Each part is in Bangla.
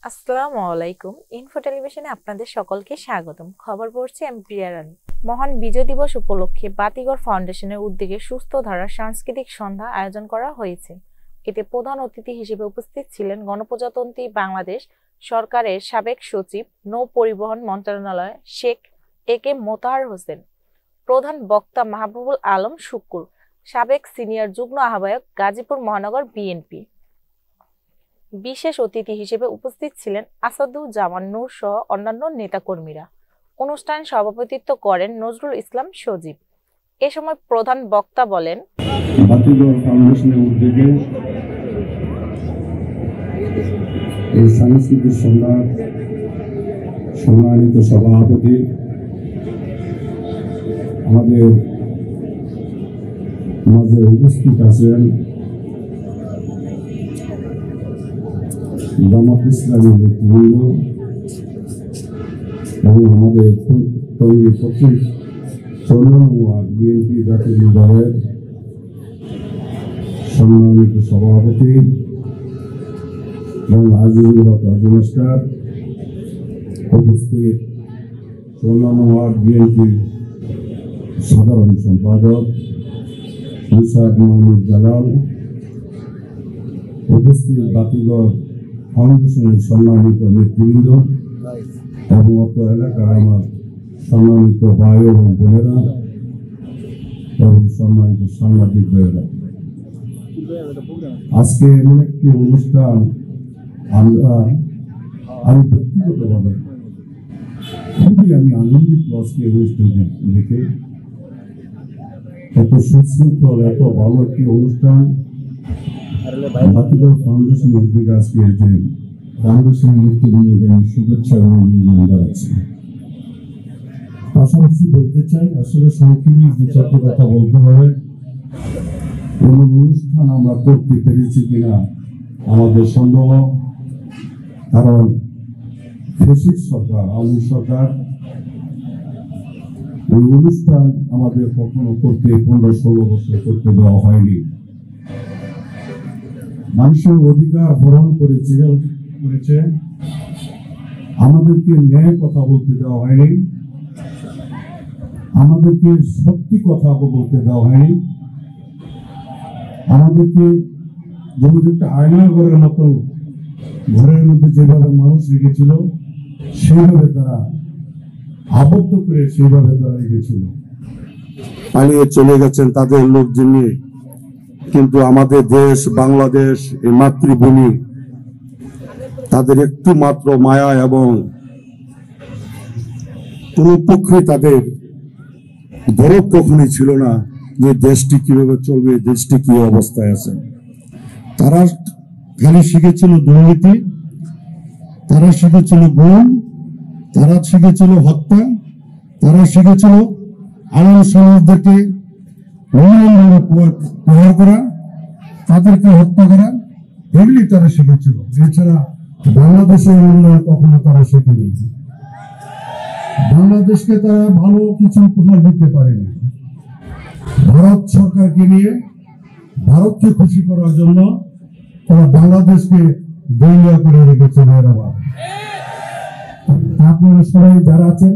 আসসালামু আলাইকুম। ইনফো টেলিভিশনে আপনাদের সকলকে স্বাগতম। খবর পড়ছি আমি প্রিয়া রানী। মহান বিজয় দিবস উপলক্ষে বাতিঘর ফাউন্ডেশনের উদ্যোগে সুস্থ ধারার সাংস্কৃতিক সন্ধ্যা আয়োজন করা হয়েছে। এতে প্রধান অতিথি হিসেবে উপস্থিত ছিলেন গণপ্রজাতন্ত্রী বাংলাদেশ সরকারের সাবেক সচিব, নৌ পরিবহন মন্ত্রণালয় শেখ এ কে মোতাহার হোসেন, প্রধান বক্তা মাহবুবুল আলম শুকুর, সাবেক সিনিয়র যুগ্ম আহ্বায়ক গাজীপুর মহানগর বিএনপি। বিশেষ অতিথি হিসেবে উপস্থিত ছিলেন আসাদুজ্জামান নূর সহ অন্যান্য নেতাকর্মীরা। অনুষ্ঠানে সভাপতিত্ব করেন নজরুল ইসলাম সজীব। এ সময় প্রধান বক্তা বলেন, বাতিঘর ফাউন্ডেশনের উদ্যোগে এই সাংস্কৃতিক সন্ধ্যার সম্মানিত সভাপতি আমাদের মাঝে উপস্থিত আছেন জামাত ইসলামী নেতৃবৃন্দ এবং আমাদের টঙ্গী কর্তৃক 14 ওয়ার্ড বিএনপি জাতীয় দলের সম্মানিত সভাপতি এবং আজিজুল হক রাজমাস্টার, উপস্থিত 14 ওয়ার্ড বিএনপি সাধারণ সম্পাদক মুসাদ মাহমুদ জালাল, উপস্থিত বাতিঘর ফাউন্ডেশনের সম্মানিত নেতৃবৃন্দ এবং অত এলাকার আমার সম্মানিত ভাই এবং বোনেরা এবং সম্মানিত সাংবাদিক ভাইয়েরা, আজকে এমন একটি অনুষ্ঠান আমি ব্যক্তিগতভাবে খুবই আনন্দিত। আজকে অনুষ্ঠান দেখে এত সুশৃঙ্খল, এত ভালো একটি অনুষ্ঠান বাতিঘর ফাউন্ডেশন উদ্যোগে আজকে যে ফাউন্ডেশনের নেতৃবৃন্দকে আমি শুভেচ্ছা এবং অভিনন্দন জানাচ্ছি। পাশাপাশি বলতে চাই, আসলে সংক্ষেপে দু চারটি কথা বলতে হবে। কোন অনুষ্ঠান আমরা করতে পেরেছি কিনা আমাদের সন্দেহ, কারণ ফ্যাসিস্ট সরকার, আওয়ামী সরকার এই অনুষ্ঠান আমাদের কখনো করতে 15-16 বছর করতে দেওয়া হয়নি। মানুষের অধিকার হরণ করেছে, আমাদেরকে ন্যায় কথা বলতে দেওয়া হয়নি, আমাদেরকে সত্যি কথা বলতে দেওয়া হয়নি, আমাদেরকে যেমন একটা আয়নাঘরের মতো ঘরের মধ্যে যেভাবে মানুষ রেখেছিল সেইভাবে তারা আবদ্ধ করে সেইভাবে তারা রেখেছিল, পালিয়ে চলে গেছেন তাদের লোকজন নিয়ে। কিন্তু আমাদের দেশ বাংলাদেশ, এই মাতৃভূমি, তাদের একটু মাত্র মায়া এবং কোন পক্ষে তাদের দরদ কখনই ছিল না যে দেশটি কিভাবে চলবে, দেশটি কি অবস্থায় আছে। তারা খালি শিখেছিল দুর্নীতি, তারা শিখেছিল গুম, তারা শিখেছিল হত্যা, তারা শিখেছিল আইন সমাজদেরকে প্রহার করা, তাদেরকে হত্যা করা, এগুলি তারা শিখেছিল। এছাড়া বাংলাদেশের উন্নয়ন কখনো তারা শেখেনি। বাংলাদেশকে তারা ভালো কিছু উপহার দিতে পারেনি। ভারত সরকারকে নিয়ে ভারতকে খুশি করার জন্য তারা বাংলাদেশকে দেউলিয়া করে রেখেছে। আপনারা সবাই যারা আছেন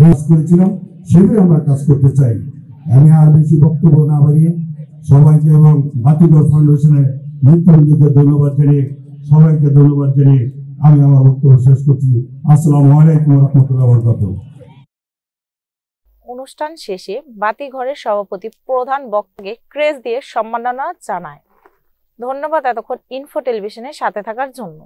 এই কাজ করেছিলাম, সেটাই আমরা কাজ করতে চাই। আমি আর বেশি বক্তব্য না বাড়িয়ে সবাইকে এবং বাতিঘর ফাউন্ডেশনের নেতৃবৃন্দকে ধন্যবাদ জানিয়ে, সবাইকে ধন্যবাদ জানিয়ে আমি আমার বক্তব্য শেষ করছি। আসসালামু আলাইকুম ওয়া রাহমাতুল্লাহি ওয়া বারাকাতুহু। অনুষ্ঠান শেষে বাতিঘরের সভাপতি প্রধান বক্তাকে ক্রেস্ট দিয়ে সম্মাননা জানায়। ধন্যবাদ এতক্ষণ ইনফো টেলিভিশনের সাথে থাকার জন্য।